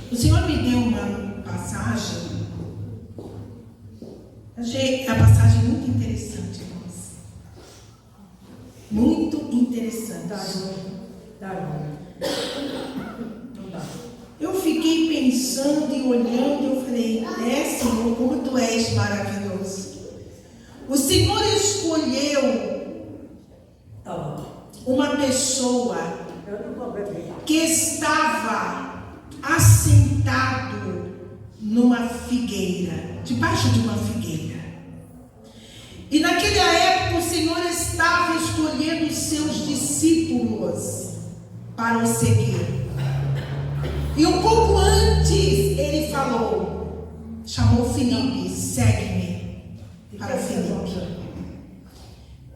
O Senhor me deu uma passagem, achei a passagem muito interessante, irmãos. Muito interessante. Eu fiquei pensando e olhando, eu falei, Senhor, como Tu és maravilhoso. O Senhor escolheu uma pessoa que estava assentado numa figueira, debaixo de uma figueira. E naquela época o Senhor estava escolhendo os seus discípulos para o seguir. E um pouco antes ele falou, chamou Filipe, segue-me para Filipe.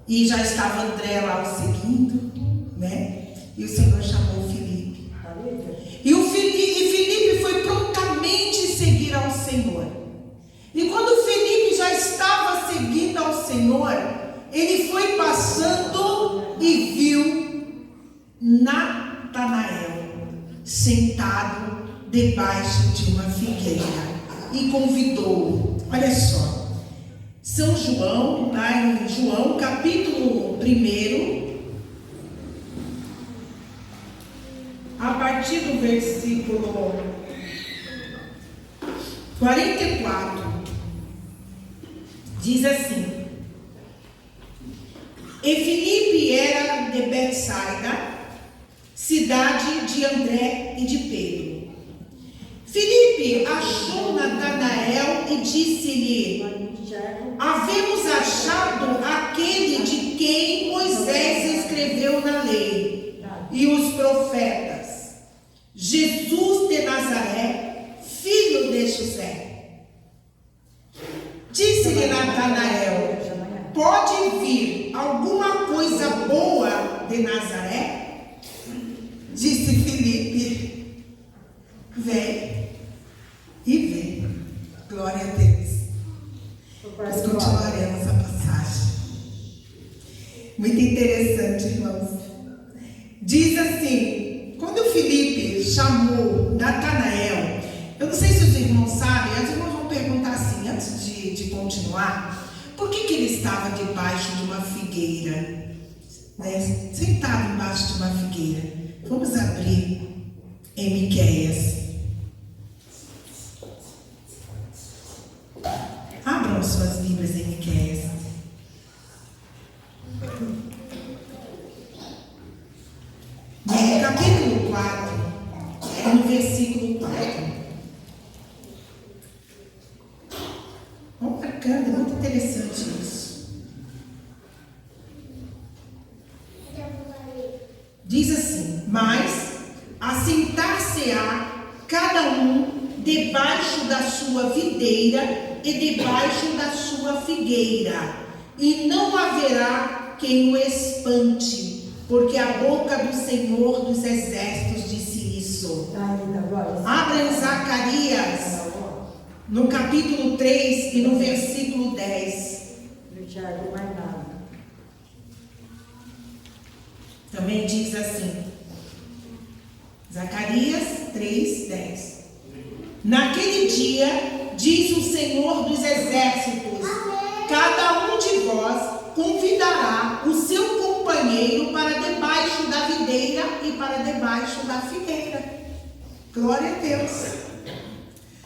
E já estava André lá o seguindo, né? E o Senhor chamou Filipe. E Filipe foi prontamente seguir ao Senhor. E quando Filipe já estava seguindo ao Senhor, ele foi passando e viu Natanael sentado debaixo de uma figueira e convidou-o. Olha só, São João, lá em João capítulo 1, a partir do versículo 44, diz assim: E Filipe era de Betsaida, cidade de André e de Pedro. Filipe achou Natanael e disse-lhe: Havemos achado aquele de quem Moisés escreveu na lei e os profetas, Jesus de Nazaré, filho de José. Disse-lhe Natanael: Pode vir alguma coisa boa de Nazaré? Disse Filipe: Vem. E vem. Glória a Deus. Nós continuaremos a passagem. Muito interessante, irmãos. Diz assim: quando Filipe chamou Natanael, eu não sei se os irmãos sabem, os irmãos vão perguntar assim, antes de continuar, por que ele estava debaixo de uma figueira, né? Sentado embaixo de uma figueira. Vamos abrir em Miqueias. Abram suas Bíblias em Miqueias. No capítulo 4, no versículo 4. Vamos marcando, é muito interessante isso. Diz assim: Mas assentar-se-á cada um debaixo da sua videira e debaixo da sua figueira, e não haverá quem o espante, porque a boca do Senhor dos Exércitos disse isso. Abra em Zacarias, no capítulo 3 e no versículo 10. Também diz assim, Zacarias 3, 10. Naquele dia, diz o Senhor dos Exércitos, cada um de vós convidará o seu companheiro para debaixo da videira e para debaixo da figueira. Glória a Deus.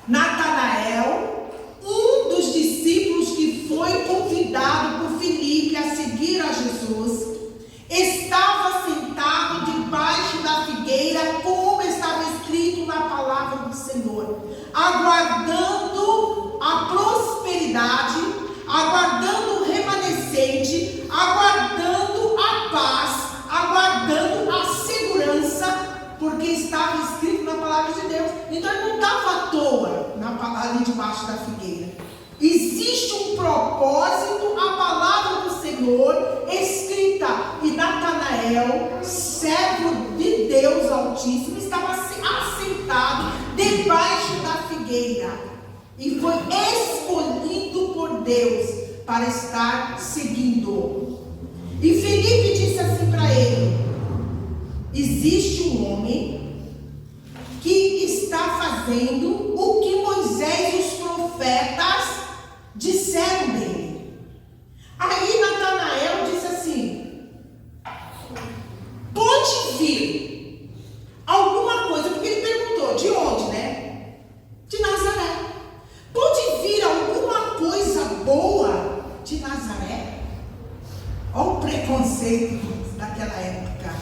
Natanael, um dos discípulos que foi convidado por Filipe a seguir a Jesus, estava sentado debaixo da figueira, como estava escrito na palavra do Senhor, aguardando a prosperidade, aguardando o remanescente, aguardando a paz, aguardando a segurança, porque estava escrito na palavra de Deus. Então ele não estava à toa ali debaixo da figueira. Existe um propósito, a palavra do Senhor escrita. E Natanael, servo de Deus Altíssimo, estava assentado debaixo da figueira e foi escolhido por Deus para estar seguindo. E Filipe disse assim para ele: existe um homem que está fazendo o que Moisés e os profetas disseram dele. Aí Natanael disse assim: pode vir alguma coisa, porque ele perguntou de onde, né? De Nazaré. Pode vir alguma coisa boa de Nazaré? Olha o preconceito daquela época.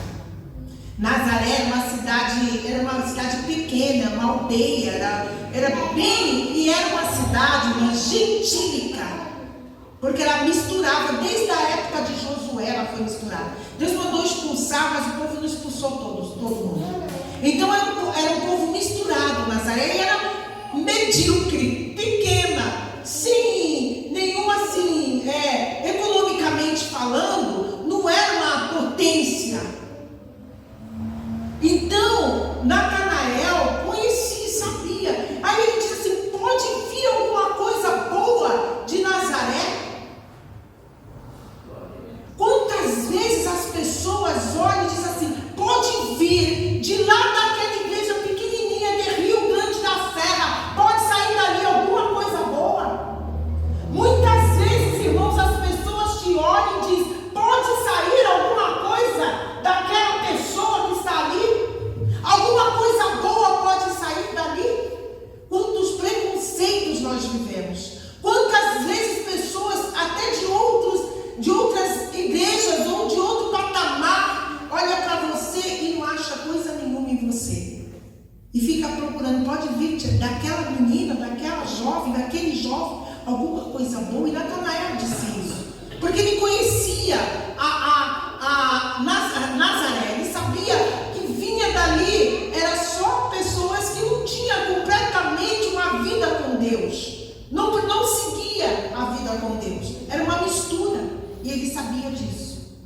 Nazaré era uma cidade pequena, uma aldeia, e era uma cidade gentílica, porque ela misturava, desde a época de Josué ela foi misturada. Deus mandou expulsar, mas o povo não expulsou todo mundo. Então era um povo misturado. Nazaré era medíocre, pequena, sem nenhum assim, economicamente falando, não era uma potência. Então, Natanael conhecia, sabia. Aí ele disse assim: pode vir alguma coisa boa de Nazaré? Quantas vezes as pessoas olham e dizem assim: pode vir de lá daquela igreja pequenininha de Rio Grande da Serra, pode sair dali alguma coisa boa? Muitas vezes, irmãos, as pessoas te olham e dizem: pode sair alguma coisa daquela pessoa que está ali? Alguma coisa boa pode sair dali? Quantos preconceitos nós vivemos? Quantas vezes pessoas, até de outras igrejas ou de outro patamar, olha para você e não acha coisa nenhuma em você. E fica procurando, pode vir daquela menina, daquela jovem, daquele jovem, alguma coisa boa. E Natanael disse isso, porque ele conhecia Nazaré, ele sabia que vinha dali, era só pessoas que não tinham completamente uma vida com Deus, não seguia a vida com Deus, era uma mistura, e ele sabia disso.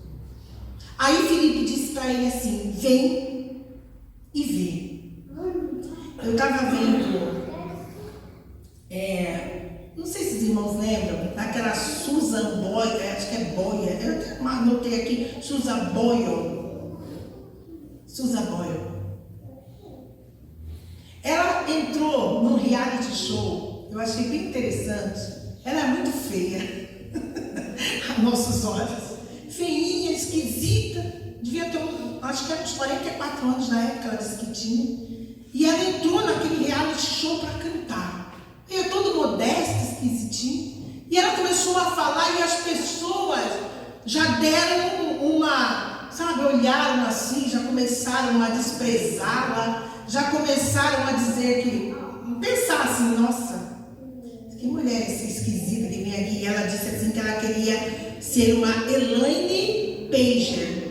Aí Filipe disse para ele assim: vem e vê. Eu estava vendo, não sei se os irmãos lembram, daquela Susan Boyle, acho que é Boyle, eu até anotei aqui, Susan Boyle. Ela entrou num reality show, eu achei bem interessante. Ela é muito feia, a nossos olhos, feinha, esquisita, devia ter, acho que era uns 44 anos na época, ela disse que tinha. E ela entrou naquele reality show para cantar. Eu toda modesta, esquisitinha. E ela começou a falar e as pessoas já deram olharam assim, já começaram a desprezá-la, já começaram a dizer que, pensar assim: nossa, que mulher essa esquisita que vem aqui. E ela disse assim que ela queria ser uma Elaine Pager.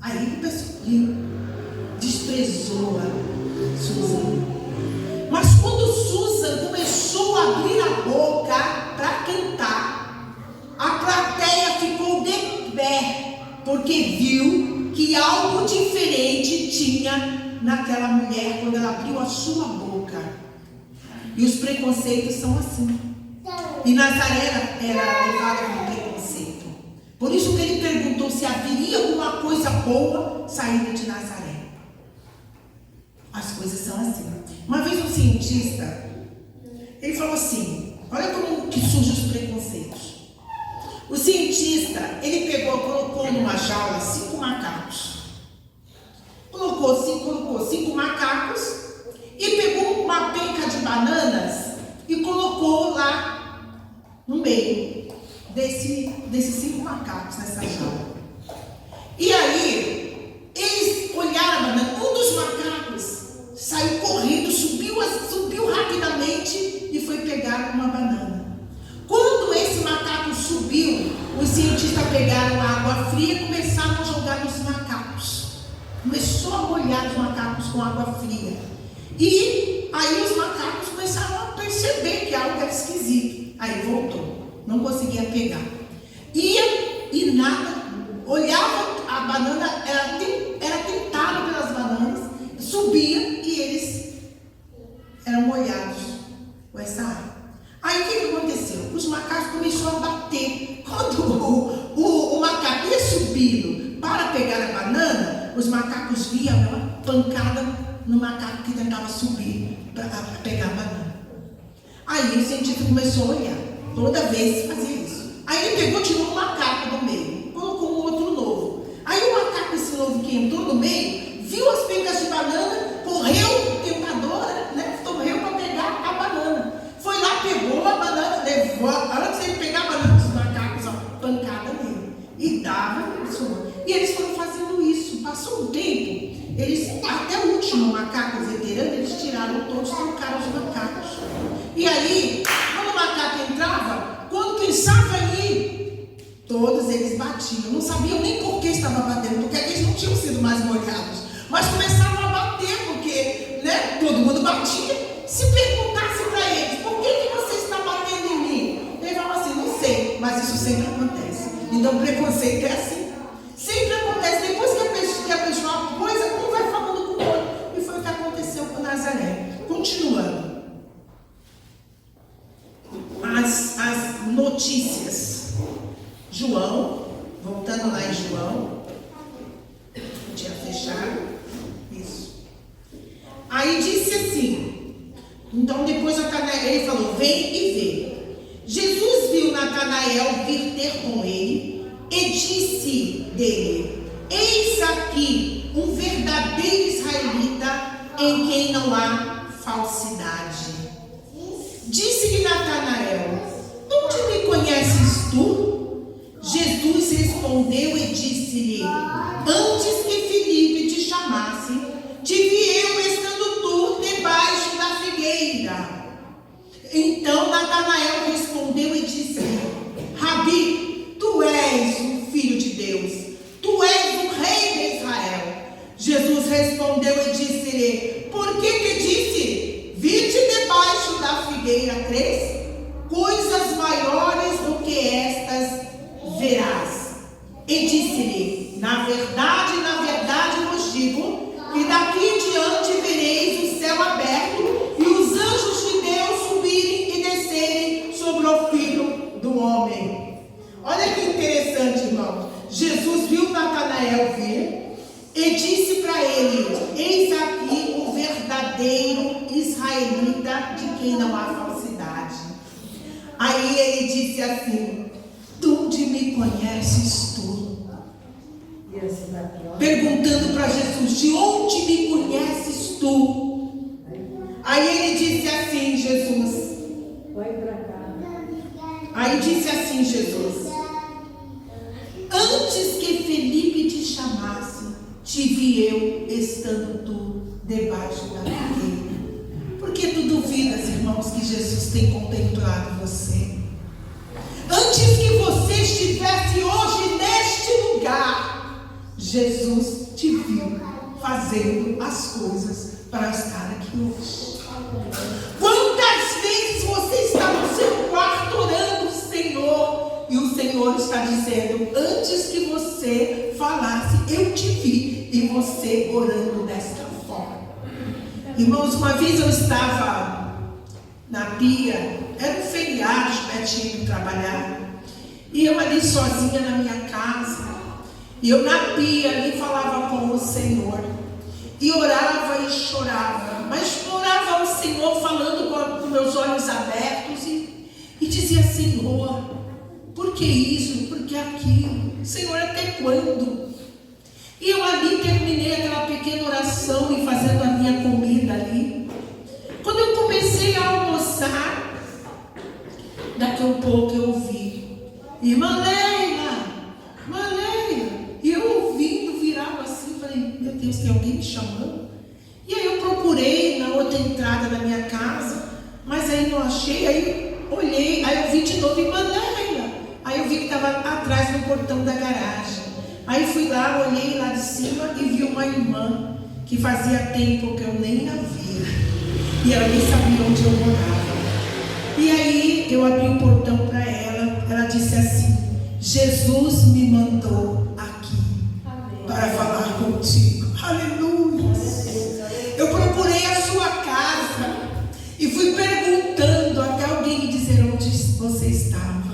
Aí o pessoal desprezou a Susan. Mas quando Susan começou a abrir a boca para cantar, a plateia ficou de pé, porque viu que algo diferente tinha naquela mulher quando ela abriu a sua boca. E os preconceitos são assim. E Nazaré era levada por preconceito. Por isso que ele perguntou se haveria alguma coisa boa saindo de Nazaré. As coisas são assim. Uma vez um cientista, ele falou assim: olha como que surgem os preconceitos. O cientista, ele colocou numa jaula 5 macacos. Colocou 5 macacos e pegou uma penca de bananas e colocou lá no meio desses 5 macacos nessa jaula. E aí, eles olharam a banana. Um dos macacos saiu correndo, subiu rapidamente e foi pegar uma banana. Quando esse macaco subiu, os cientistas pegaram água fria e começaram a jogar nos macacos. Começou a molhar os macacos com água fria. E aí os macacos começaram a perceber que algo era esquisito. Aí voltou, não conseguia pegar. Ia e nada, olhava a banana, era tentado pelas bananas, subia e eles eram molhados com essa água. Aí o que aconteceu? Os macacos começaram a bater. Quando o macaco ia subindo para pegar a banana, os macacos viam uma pancada no macaco que tentava subir para pegar a banana. Aí o cientista começou a olhar, toda vez fazia isso. Aí ele pegou, tirou um macaco do meio, colocou um outro novo. Aí o macaco, esse novo que entrou no meio, viu as pegas de banana, correu, tentadora, né? Correu para pegar a banana. Foi lá, pegou a banana, levou, antes de ele pegar a banana, os macacos, ó, pancada nele. E dava, e eles foram fazendo isso. Passou um tempo, eles, até o último macaco veterano, eles tiraram todos, trocaram os macacos. E aí, quando o macaco entrava, quando pensava em ir, todos eles batiam. Não sabiam nem por que estava batendo, porque eles não tinham sido mais molhados. Mas começavam a bater, porque, né, todo mundo batia. Se perguntasse para eles, por que você está batendo em mim? Ele falava assim, não sei, mas isso sempre acontece. Então, preconceito é assim. Sempre acontece. Depois que a pessoa coisa, um vai falando com o outro. E foi o que aconteceu com Nazaré. Continuando. As notícias. João, voltando lá em João. Tinha fechado. Isso. Aí disse assim. Então depois ele falou, vem e vê. Jesus viu Natanael vir ter com ele e disse dele, eis aqui um verdadeiro israelita em quem não há falsidade. Disse-lhe Natanael, onde me conheces tu? Jesus respondeu e disse-lhe, antes que Filipe te chamasse, te vi eu estando tu debaixo da figueira. Então Natanael respondeu e disse, Rabi, tu és o Filho de Deus, tu és o Rei de Israel. Jesus respondeu e disse-lhe, por que disse, vi-te debaixo da figueira, crês? Coisas maiores do que estas verás. E disse-lhe, na verdade vos digo, que daqui em diante vereis o céu aberto e os anjos de Deus subirem e descerem sobre o Filho do Homem. Olha que interessante, irmão. Jesus viu Natanael vir e disse para ele, eis aqui o verdadeiro israelita de quem não há falsidade. Aí ele disse assim, onde me conheces tu? Perguntando para Jesus, de onde me conheces tu? Aí ele disse assim, Jesus. Aí disse assim, Jesus, antes que Felipe te chamasse, te vi eu estando tu debaixo da figueira. Por que tu duvidas, irmãos, que Jesus tem contemplado você? Antes que você estivesse hoje neste lugar, Jesus te viu fazendo as coisas para estar aqui hoje. Quantas vezes você está no seu quarto orando o Senhor e o Senhor está dizendo, antes que você falasse, eu te vi e você orando desta forma. Irmãos, uma vez eu estava na pia, era um feriado, pertinho de trabalhar, e eu ali sozinha na minha casa. E eu na pia ali falava com o Senhor. E orava e chorava. Mas orava ao Senhor falando com meus olhos abertos. E dizia, Senhor, por que isso? Por que aquilo? Senhor, até quando? E eu ali terminei aquela pequena oração e fazendo a minha comida ali. Quando eu comecei a almoçar, daqui a um pouco eu ouvi, irmã Leila. E eu ouvindo, virava assim, falei, meu Deus, tem alguém me chamando? E aí eu procurei na outra entrada da minha casa, mas aí não achei, aí olhei, aí eu vi de novo, irmã Leila. Aí eu vi que estava atrás no portão da garagem. Aí fui lá, olhei lá de cima e vi uma irmã que fazia tempo que eu nem a via. E ela nem sabia onde eu morava. E aí eu abri o portão para ela, ela disse assim, Jesus me mandou aqui para falar contigo. Aleluia. Eu procurei a sua casa e fui perguntando até alguém me dizer onde você estava.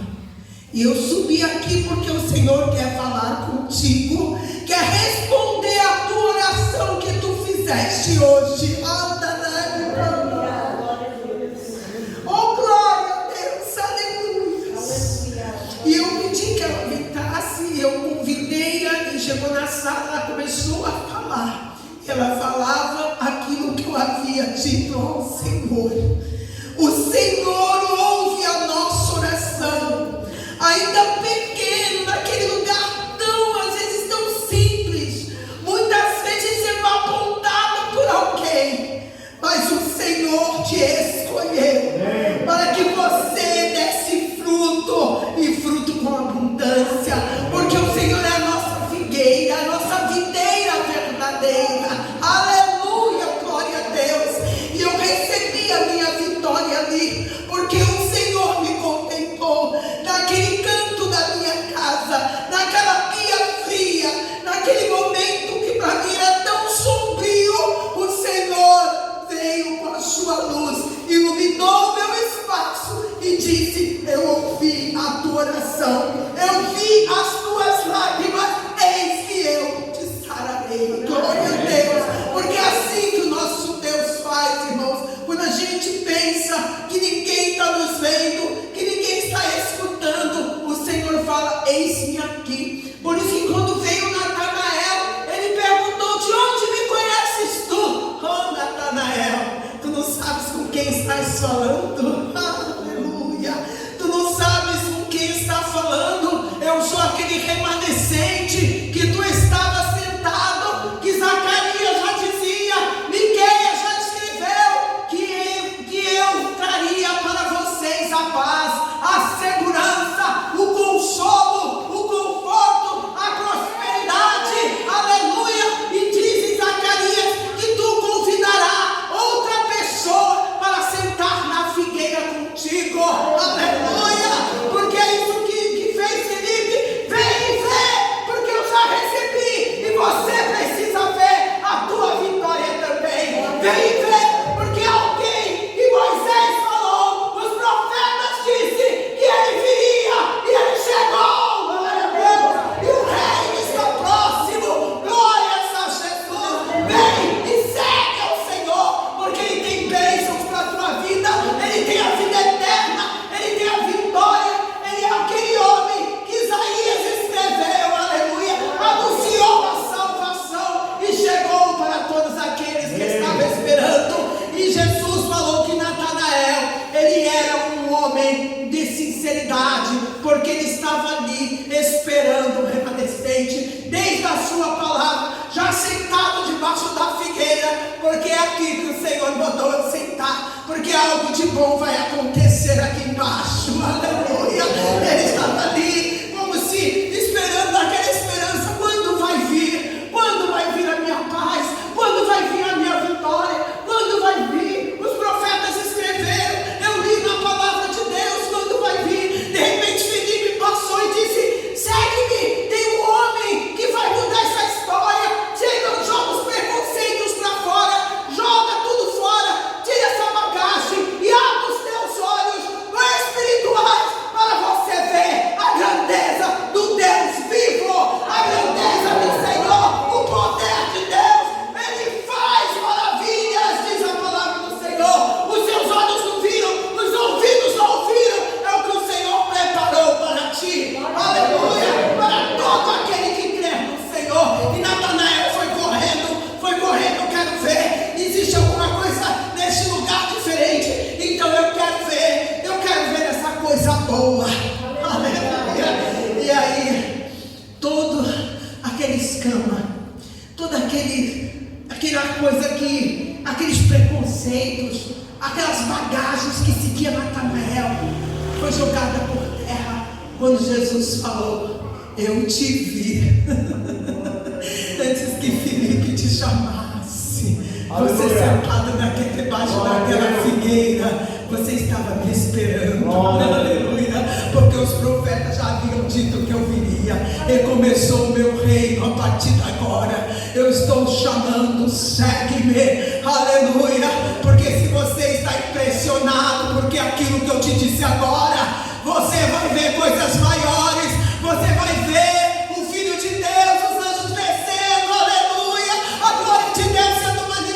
E eu subi aqui porque o Senhor quer falar contigo, quer responder a tua oração que tu fizeste fizeste hoje. Oh, glória a Deus, aleluia. E eu pedi que ela gritasse, eu convidei-a e chegou na sala, ela começou a falar. Ela falava aquilo que eu havia dito ao Senhor. O Senhor ouve a nossa oração, ainda pequeno, naquele lugar tão, às vezes, tão simples. Muitas vezes você vai apontada por alguém, mas o Senhor te escolheu para que você desse fruto, e fruto com abundância, porque o Senhor é a nossa figueira, a nossa videira verdadeira. Aleluia, glória a Deus. E eu recebi a minha vitória ali, porque o Senhor me contemplou naquele canto da minha casa, naquela pia fria, naquele momento que para mim era tão sombrio. O Senhor veio com a sua luz, iluminou o meu espaço e disse: eu ouvi a tua oração, eu vi as tuas lágrimas, eis que eu te sararei. Glória a Deus, porque é assim que o nosso Deus faz, irmãos. Quando a gente pensa que ninguém está nos vendo, que ninguém está escutando, o Senhor fala: eis-me aqui. Por isso que quando veio Natanael, ele perguntou: de onde me conheces tu? Oh, Natanael, tu não sabes com quem estás falando? Aleluia. Tu não sabes com quem está falando. Eu sou aquele remanescente que tu estava sentado, que Zacarias já dizia, Miqueias já escreveu, que eu traria para vocês a paz, a segurança, o consolo, o conforto, a prosperidade. Aleluia. E diz Zacarias que tu convidarás outra pessoa para sentar na figueira contigo. Aleluia. Porque é isso que fez Felipe. Vem ver, porque eu já recebi, e você precisa ver a tua vitória também. Vem ver, porque alguém que Moisés falou, os profetas disse que ele viria, e ele chegou. Glória a Deus. E o reino está próximo. Glórias a Jesus. Vem e segue ao Senhor, porque Ele tem bênçãos para a tua vida. Ele tem a vida eterna, Ele tem a vitória. Ele é aquele homem que Isaías escreveu, aleluia, anunciou a salvação e chegou para todos aqueles que estavam esperando. E Jesus falou que Natanael, ele era um homem de sinceridade, porque ele estava ali esperando o remanescente, desde a sua palavra, já sentado debaixo da figueira, porque é aqui que o Senhor mandou eu sentar, porque algo de bom vai acontecer aqui embaixo. Aleluia. Ele estava ali como se esperando aquela esperança. Quando vai vir? Quando vai vir a minha paz? Quando vai vir a minha vitória? Quando vai vir? Os profetas escreveram, eu li na palavra de Deus, quando vai vir? De repente Felipe passou e disse: segue-me, tem um homem que vai mudar essa história. Chega, joga os preconceitos para fora, joga tudo fora, tira essa bagagem e abre os teus olhos espirituais para você ver a grandeza do Deus vivo, a grandeza do Senhor, o poder de Deus. Ele faz maravilhas, diz a palavra do Senhor. Os seus olhos não viram, os ouvidos não ouviram. É o que o Senhor preparou para ti. Aleluia. Para todo aquele que crê no Senhor. E Natanael foi correndo, eu quero ver. Existe alguma coisa nesse lugar diferente. Então eu quero ver essa coisa boa. Aleluia. E aí, todo aquele escama, toda aquela coisa que, aqueles preconceitos, aquelas bagagens que seguia Natanael, foi jogada por terra quando Jesus falou: eu te vi antes que Felipe te chamasse. Você sentado debaixo daquela figueira, você estava me esperando. Aleluia. Porque os profetas já haviam dito que eu viria. E começou o meu reino a partir de agora. Eu estou chamando, segue-me. Aleluia. Porque se você está impressionado, porque aquilo que eu te disse agora, você vai ver coisas maiores. Você vai ver o Filho de Deus, os anjos descendo. Aleluia. A glória de Deus sendo manifestada.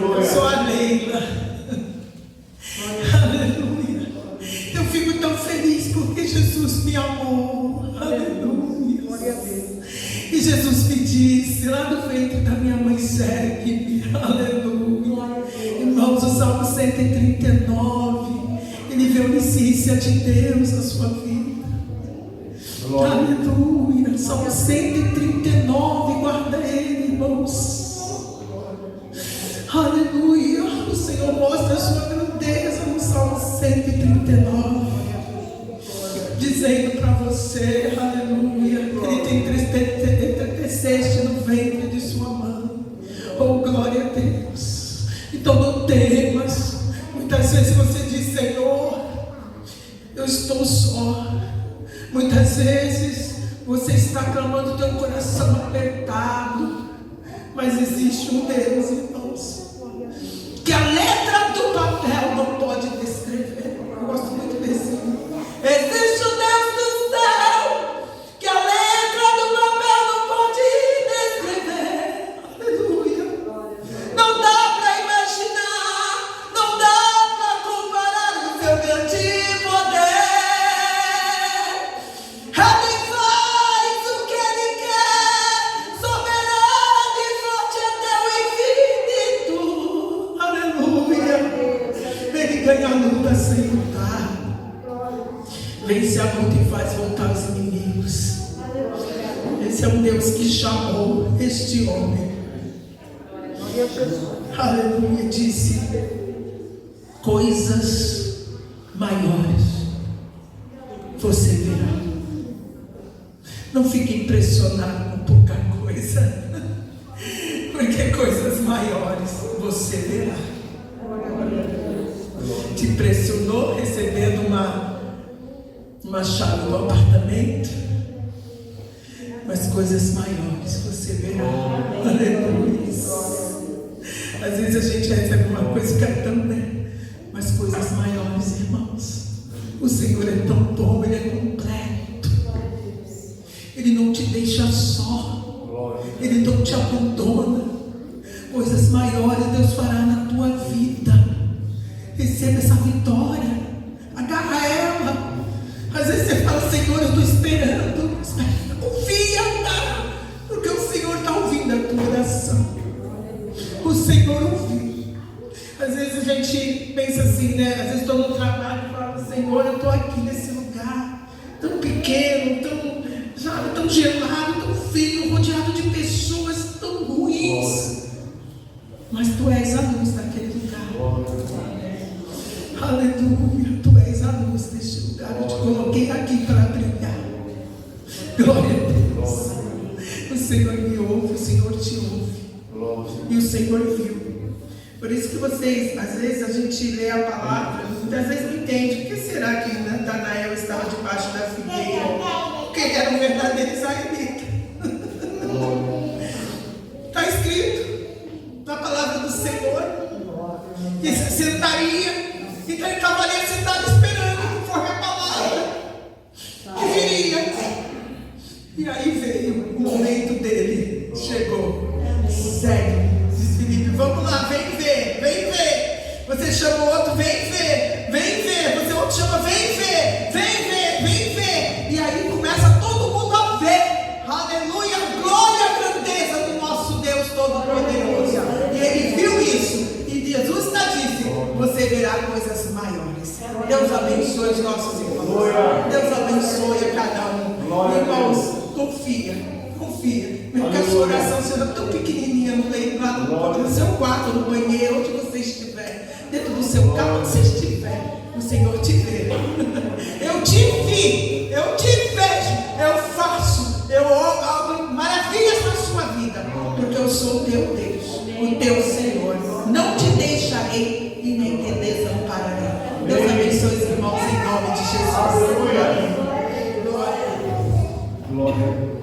Eu sou a Leila. Aleluia. Eu fico tão feliz porque Jesus me amou. Aleluia. E Jesus me disse lá no ventre da minha mãe, segue-me. Aleluia. Irmãos, o Salmo 139, ele vê a onisciência de Deus na sua vida. Aleluia. Salmo 139, guarda ele, irmãos. Aleluia. O Senhor mostra a sua grandeza no Salmo 139, dizendo para você, aleluia, ele te entristeceste no ventre de sua mãe. Oh, glória a Deus. Então não temas. Muitas vezes você diz, Senhor, eu estou só. Muitas vezes você está clamando, teu coração apertado. Mas existe um Deus, irmãos, que a letra do papel não pode descrever. Eu gosto muito desse. Existe o Deus do céu, que a letra do papel não pode descrever. Aleluia. Não dá para imaginar, não dá para comparar o seu grande poder. Ele faz o que Ele quer, soberano e forte até o infinito. Aleluia. Ele ganha a luta sem lutar. Vence a luta e faz voltar os inimigos. Esse é um Deus que chamou este homem. Aleluia. Disse: coisas maiores você verá. Não fique impressionado com pouca coisa, porque coisas maiores você verá. Te impressionou recebendo uma chave do apartamento, mas coisas maiores você verá. Aleluia. Às vezes a gente recebe uma coisa que é tão, né? Mas coisas maiores, irmãos. O Senhor é tão bom, Ele é completo. Ele não te deixa só. Ele não te abandona. Coisas maiores Deus fará na tua vida. Receba essa vitória. Agarra ela. Às vezes você fala, Senhor, eu estou esperando. Confia, tá? Porque o Senhor está ouvindo a tua oração. O Senhor ouviu. Às vezes a gente pensa assim, né? Às vezes estou no trabalho e falo, Senhor, eu estou aqui nesse lugar tão pequeno, tão gelado, tão frio, rodeado de pessoas tão ruins. Mas Tu és a luz daquele lugar. Aleluia. Tu és a luz deste lugar. Eu te coloquei aqui para brilhar. Glória a Deus. O Senhor me ouve, o Senhor te ouve. E o Senhor viu. Por isso que vocês, às vezes a gente lê a palavra, muitas vezes não entende. Por que será que Natanael estava debaixo da figueira? Porque ele era um verdadeiro israelita. Está escrito na palavra do Senhor que se sentaria. Então ele estava ali sentado esperando, conforme a palavra que viria. E aí veio o momento dele. Chegou. Segue. Diz Felipe, vamos lá, vem ver, vem ver. Você chama o outro, vem ver, vem ver. Você outro chama, vem ver, vem ver, vem ver. E aí começa todo mundo a ver. Aleluia, glória à grandeza do nosso Deus Todo-Poderoso. E ele viu isso. E Jesus está dizendo, você verá coisas maiores. Deus abençoe os nossos irmãos. Deus abençoe a cada um. Irmãos, confia. Porque a sua oração seja tão pequenininha no leito, lá no seu quarto, no banheiro, onde você estiver, dentro do seu carro, onde você estiver, o Senhor te vê. Eu te vi, eu te vejo, eu faço, eu abro maravilhas na sua vida, porque eu sou o teu Deus, o teu Senhor. Não te deixarei e nem te desampararei. Deus abençoe os irmãos em nome de Jesus. Glória.